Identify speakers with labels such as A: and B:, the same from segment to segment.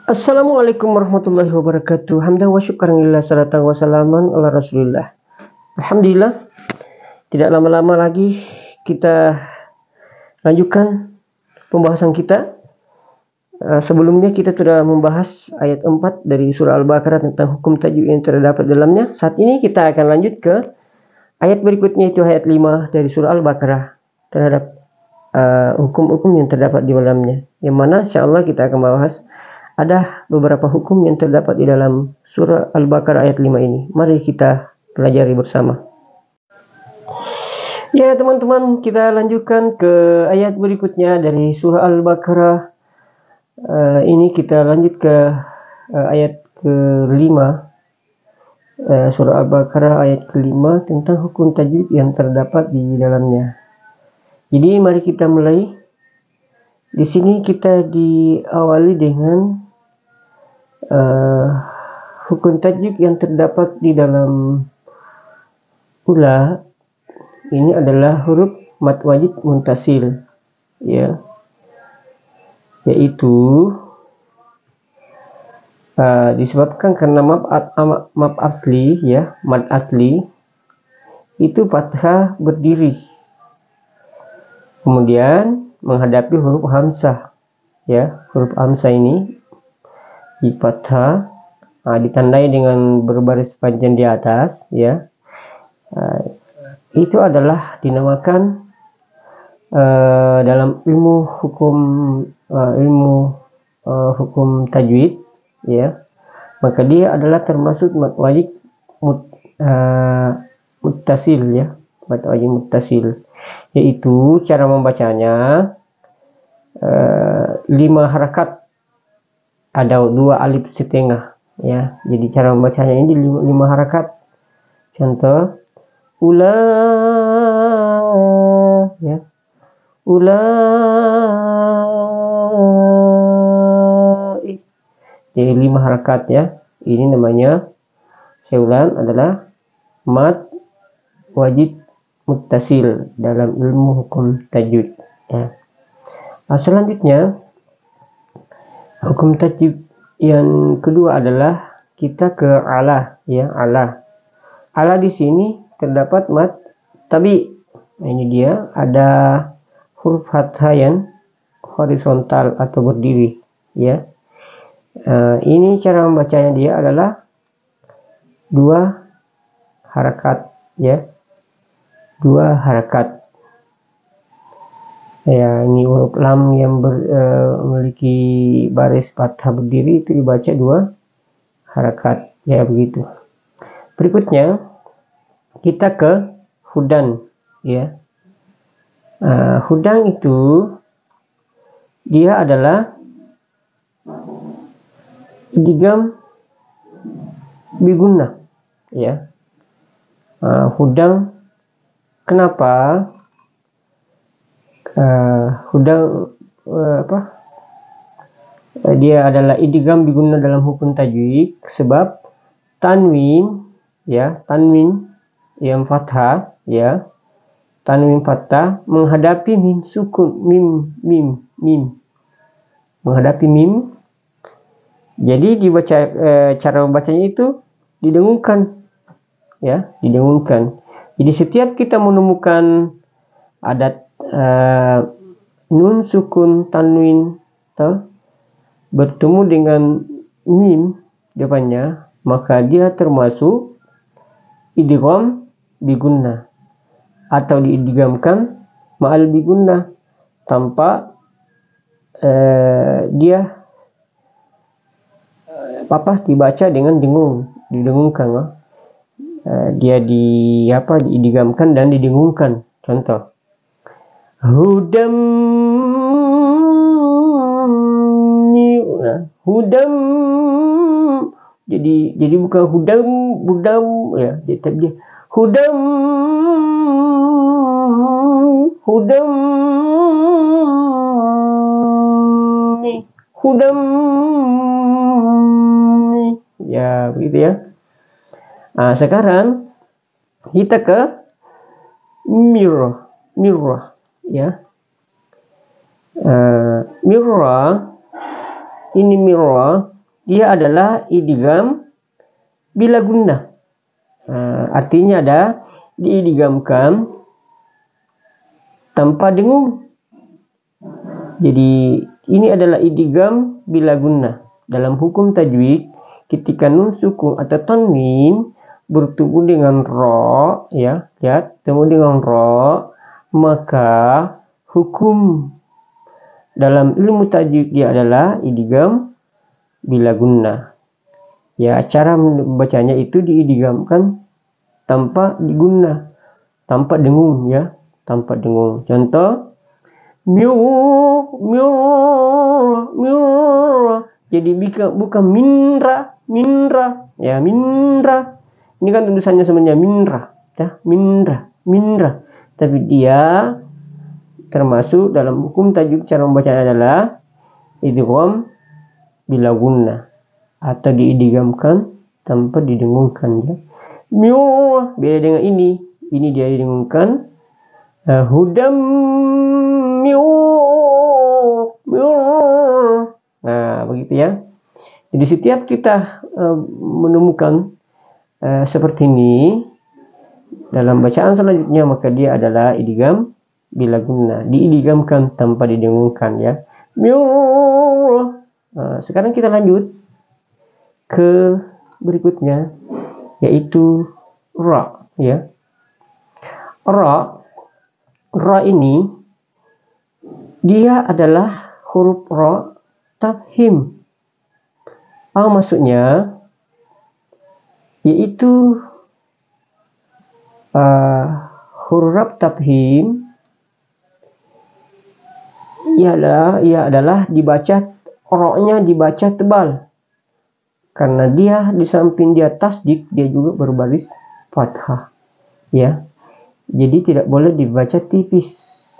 A: Assalamualaikum warahmatullahi wabarakatuh. Hamdan wa syukran lillah, salatan wa salaman ala rasulillah. Alhamdulillah, tidak lama-lama lagi kita lanjutkan pembahasan kita. Sebelumnya kita sudah membahas ayat 4 dari surah Al-Baqarah tentang hukum tajwid yang terdapat dalamnya. Saat ini kita akan lanjut ke ayat berikutnya, itu ayat 5 dari surah Al-Baqarah terhadap hukum-hukum yang terdapat di dalamnya. Yang mana insyaallah kita akan bahas ada beberapa hukum yang terdapat di dalam surah Al-Baqarah ayat 5 ini. Mari kita pelajari bersama. Ya teman-teman, kita lanjutkan ke ayat berikutnya dari surah Al-Baqarah. Ini kita lanjut ke ayat ke-5. Surah Al-Baqarah ayat ke-5 tentang hukum tajwid yang terdapat di dalamnya. Jadi mari kita mulai. Di sini kita diawali dengan hukum tajwid yang terdapat di dalam ula. Ini adalah huruf mad wajid muntasil, ya, yaitu disebabkan karena mad asli, ya, mad asli itu fathah berdiri, kemudian menghadapi huruf hamzah, ya, huruf hamzah ini di fathah, ditandai dengan berbaris panjang di atas, ya. Itu adalah dinamakan dalam ilmu hukum tajwid, ya, maka dia adalah termasuk mad wajid muttasil, ya, mad wajid muttasil, yaitu cara membacanya 5 harakat, ada 2 alif setengah, ya. Jadi cara membacanya ini 5 harakat. Contoh ula, ya, ula. Jadi 5 harakat, ya. Ini namanya, saya ulang, adalah mad wajid muttasil dalam ilmu hukum tajwid, ya. Selanjutnya hukum tajwid yang kedua adalah kita ke ala, ya, ala. Ala di sini terdapat mad tabi. Nah, ini dia, ada huruf fathah yang horizontal atau berdiri, ya. Ini cara membacanya dia adalah 2 harakat, ya, 2 harakat. Ya, ini huruf lam yang memiliki baris fathah berdiri itu dibaca 2 harakat, ya, begitu. Berikutnya kita ke hudan, ya. Hudan itu dia adalah idgham bigunnah, ya. Hudan, kenapa hudan dia adalah idgham bigunnah dalam hukum tajwid? Sebab tanwin, ya, tanwin yang fathah, ya, tanwin fathah menghadapi mim sukun, mim menghadapi mim. Jadi dibaca, cara membacanya itu didengungkan, ya, didengungkan. Jadi setiap kita menemukan adat nun sukun tanwin bertemu dengan mim depannya, maka dia termasuk idgham bigunnah atau diidghamkan ma'al bigunnah tanpa dia dibaca dengan didengungkan, dia diidghamkan dan didengungkan. Contoh hudam, hudam, jadi bukan hudam, ya, tapi dia hudam, ya, begitu, ya. Sekarang kita ke mirrah, ya. Mirrah, ini mirrah dia adalah idgham bila gunnah. Artinya ada diidghamkan tanpa dengung. Jadi ini adalah idgham bila gunnah. Dalam hukum tajwid, ketika nun sukun atau tanwin bertemu dengan ro, ya, bertemu dengan ro, maka hukum dalam ilmu tajwid dia adalah idgham bila gunnah. Ya, cara membacanya itu diidghamkan tanpa digunnah, tanpa dengung, ya, tanpa dengung. Contoh, miu, miu, miu. Jadi bukan minra, ya, minra. Ini kan tulisannya sebenarnya minra, ya, minra. Tapi dia termasuk dalam hukum tajwid, cara membacanya adalah idgham bila gunnah atau diidghamkan tanpa didengungkan, ya. Miu beda dengan ini dia didengungkan. Hudam miu. Nah, begitu ya. Jadi setiap kita menemukan seperti ini dalam bacaan selanjutnya, maka dia adalah idgham bila gunnah, diidghamkan tanpa didengungkan, ya. Miu. Sekarang kita lanjut ke berikutnya, yaitu ra, ya. Ra ini dia adalah huruf ra tafhim. Maksudnya yaitu huruf tafhim ia adalah dibaca, ra-nya dibaca tebal. Karena dia di samping dia tasdid, dia juga berbaris fathah, ya. Jadi tidak boleh dibaca tipis,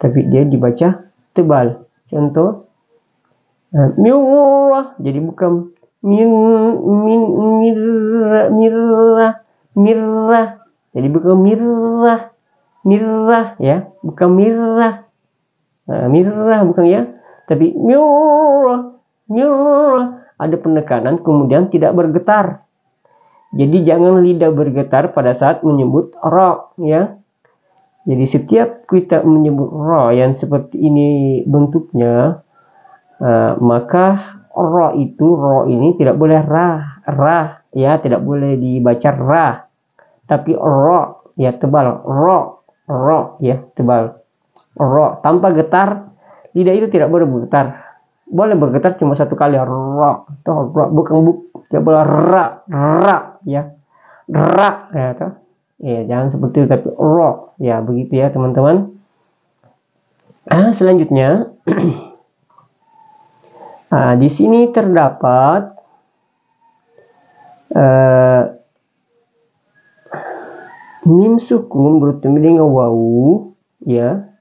A: tapi dia dibaca tebal. Contoh, mirrah, jadi bukan mirrah, jadi bukan mirrah, ya, bukan mirrah, mirrah bukan, ya, tapi mirrah. Ada penekanan, kemudian tidak bergetar. Jadi jangan lidah bergetar pada saat menyebut ra, ya. Jadi setiap kita menyebut ra yang seperti ini bentuknya, maka ra ini tidak boleh ra, ya, tidak boleh dibaca ra, tapi ra, ya, tebal, ra, ya, tebal, ra tanpa getar. Lidah itu tidak boleh bergetar. Boleh bergetar cuma satu kali, ra, bukan ya, boleh ra, ya, ra, ya, toh. Ya, jangan seperti itu, tapi ra, ya, begitu ya teman-teman. Selanjutnya di sini terdapat mim sukun bertemu dengan wawu, ya,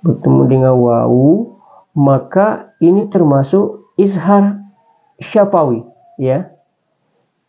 A: bertemu dengan wawu, maka ini termasuk izhar syafawi, ya,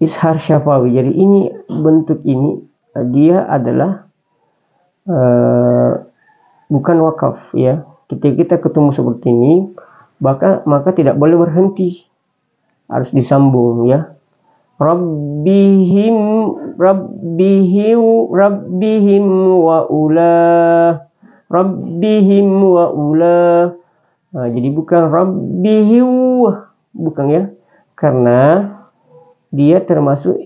A: izhar syafawi. Jadi ini bentuk ini dia adalah bukan wakaf, ya. Ketika kita ketemu seperti ini, maka tidak boleh berhenti, harus disambung, ya. Rabbihim wa ula. Jadi bukan Rabbihi, bukan, ya, karena dia termasuk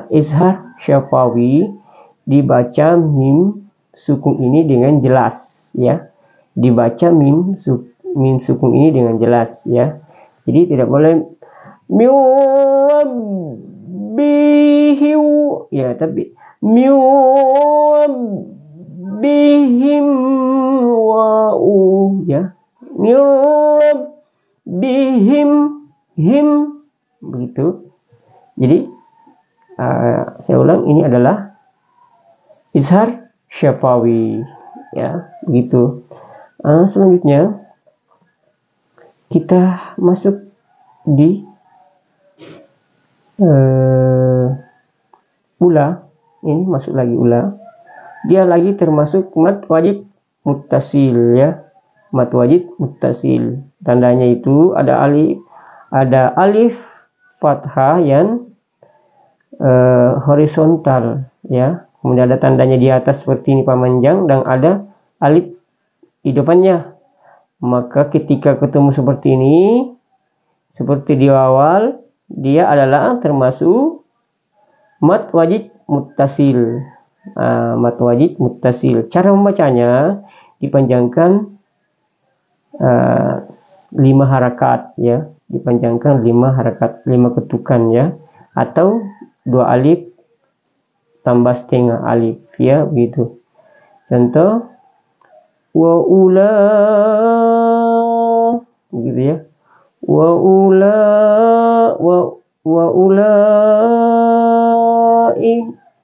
A: izhar syafawi, dibaca mim sukun ini dengan jelas, ya, dibaca mim sukun ini dengan jelas, ya. Jadi tidak boleh Rabbihi, ya, tapi Rabbihim wa ya, Rabbihim, him, begitu. Jadi saya ulang, ini adalah izhar syafawi, ya, begitu. Selanjutnya kita masuk di ula. Ini masuk lagi ula, dia lagi termasuk mad wajib muttasil, ya, mad wajib muttasil. Tandanya itu ada alif, ada alif fathah yang horizontal ya. Kemudian ada tandanya di atas seperti ini panjang dan ada alif di depannya. Maka ketika ketemu seperti ini, seperti di awal, dia adalah termasuk mad wajib muttasil. Mad wajib muttasil. Cara membacanya dipanjangkan 5 harakat ya, dipanjangkan 5 harakat, 5 ketukan ya, atau 2 alif tambah setengah alif ya, begitu. Contoh wa ula, begitu ya. Wa ula wa ulai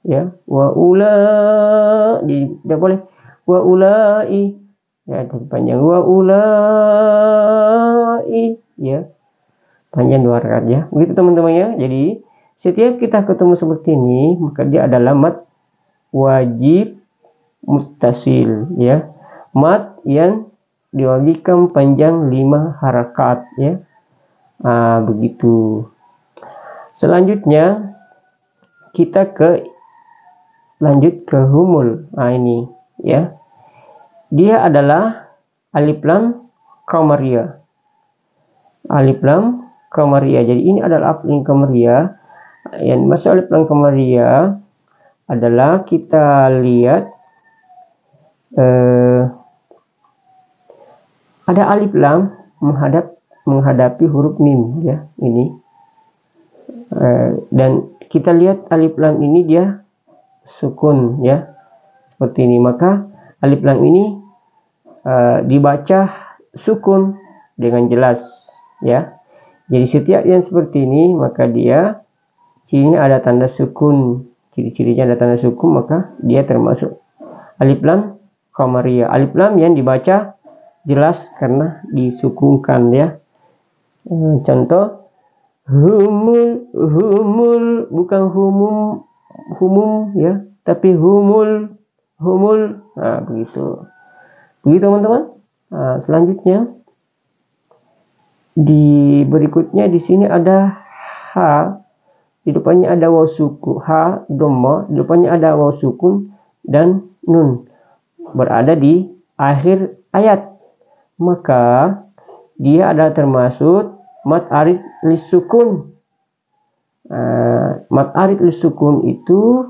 A: ya, wa ula tidak boleh wa ulai ya, panjang wa ulai ya, panjang 2 harakat ya, begitu teman-teman ya. Jadi setiap kita ketemu seperti ini, maka dia adalah mad wajib muttasil ya, mad yang diwajibkan panjang 5 harakat ya. Begitu. Selanjutnya kita lanjut ke humul. Ini ya, dia adalah alif lam qamariyah. Alif lam qamariyah. Jadi ini adalah alif lam qamariyah. Yang masuk alif lam qamariyah adalah kita lihat ada alif lam menghadapi huruf mim ya, ini dan kita lihat alif lam ini dia sukun ya, seperti ini. Maka alif lam ini dibaca sukun dengan jelas ya. Jadi setiap yang seperti ini maka dia cirinya ada tanda sukun, ciri-cirinya ada tanda sukun, maka dia termasuk alif lam qamariyah. Alif lam yang dibaca jelas karena disukunkan ya. Contoh humul bukan humum ya, tapi humul. Begitu teman-teman. Selanjutnya di berikutnya di sini ada ha, di depannya ada waw sukun, ha dhamma, di depannya ada waw sukun dan nun berada di akhir ayat. Maka dia adalah termasuk mad arid lisukun. Mad arid lisukun itu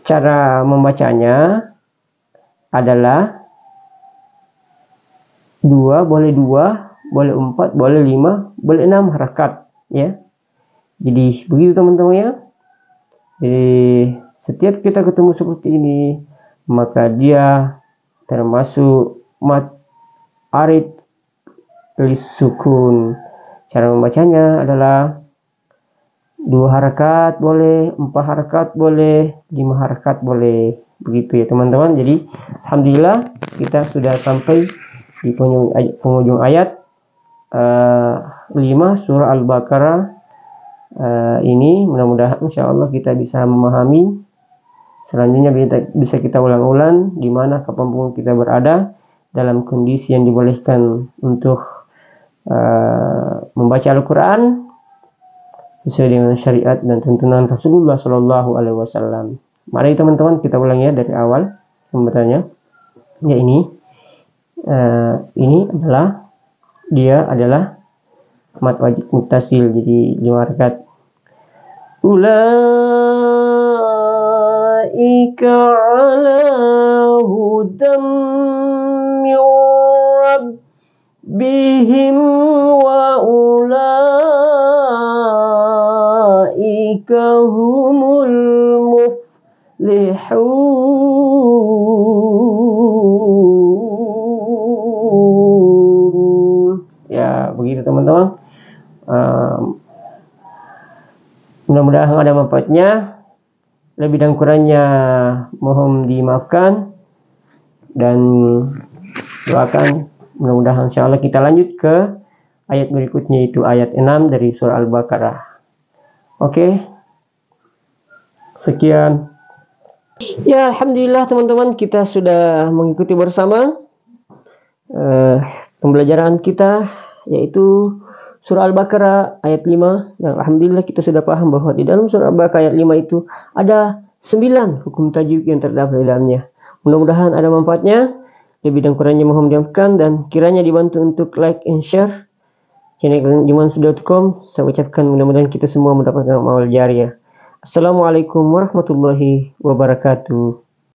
A: cara membacanya adalah 2, boleh 4, boleh 5, boleh 6 harakat ya. Jadi begitu teman-teman ya. Jadi setiap kita ketemu seperti ini, maka dia termasuk mad arid lisukun. Cara membacanya adalah 2 harakat boleh, 4 harakat boleh, 5 harakat boleh, begitu ya teman-teman. Jadi alhamdulillah kita sudah sampai di penghujung ayat 5 surah Al-Baqarah ini. Mudah-mudahan insyaallah kita bisa memahami. Selanjutnya bisa kita ulang-ulang di mana kapanpun kita berada dalam kondisi yang dibolehkan untuk membaca Al-Quran sesuai dengan syariat dan tuntunan Rasulullah Shallallahu Alaihi Wasallam. Mari teman-teman kita ulang ya dari awal pembacaannya. Ya ini adalah mad wajib muttasil, jadi 5 harakat. Ulaika ala hudam min rabbihim wa ulaika humul muflihun. Ya begitu teman-teman. Mudah-mudahan ada manfaatnya. Lebih dan kurangnya mohon dimaafkan dan doakan mudah-mudahan insyaallah kita lanjut ke ayat berikutnya, yaitu ayat 6 dari surah Al-Baqarah. Oke. Sekian. Ya alhamdulillah teman-teman, kita sudah mengikuti bersama pembelajaran kita yaitu surah Al-Baqarah ayat 5. Dan alhamdulillah kita sudah paham bahwa di dalam surah Al-Baqarah ayat 5 itu ada 9 hukum tajwid yang terdapat di dalamnya. Mudah-mudahan ada manfaatnya. Lebih dan kurangnya mohon dimaafkan dan kiranya dibantu untuk like and share channel jumansu.com. Saya ucapkan mudah-mudahan kita semua mendapatkan amal jariah. Assalamualaikum warahmatullahi wabarakatuh.